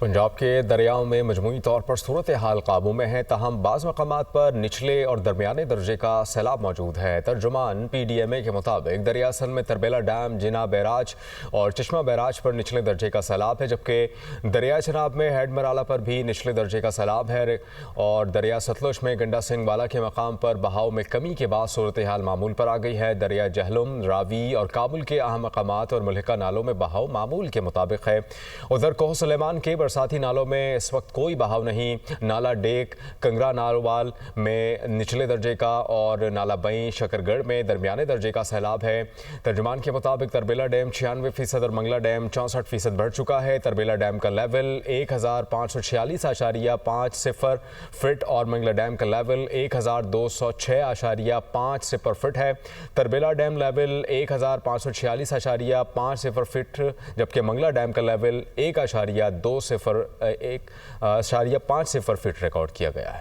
पंजाब के दरियाओं में मजमूई तौर पर सूरत हाल काबू में है, ताहम बाज़ मकामात पर निचले और दरमियाने दर्जे का सैलाब मौजूद है। तर्जुमान PDMA के मुताबिक दरिया सन में तरबेला डैम, जिना बैराज और चश्मा बैराज पर निचले दर्जे का सैलाब है, जबकि दरिया चनाब में हेड मराला पर भी निचले दर्जे का सैलाब है और दरिया सतलुज में गंडा सिंह वाला के मकाम पर बहाव में कमी के बाद सूरत हाल मामूल पर आ गई है। दरिया जहलुम, रावी और काबुल के अहम मकामात और मुल्हिका नालों में बहाव मामूल के मुताबिक है। उधर कोह सुलेमान के बरसाती नालों में इस वक्त कोई बहाव नहीं। नाला डेक, कंगरा नालवाल में निचले दर्जे का और नाला बई, शकरगढ़ में दरमियाने दर्जे का सैलाब है। तर्जुमान के मुताबिक तरबेला डैम 96% और मंगला डैम 64% बढ़ चुका है। तरबेला डैम का लेवल 1546.50 फीट और मंगला डैम का लेवल 1206.50 फीट है। तरबेला डैम लेवल 1546.50 फीट, जबकि मंगला डैम का लेवल 1.50 फीट रिकॉर्ड किया गया है।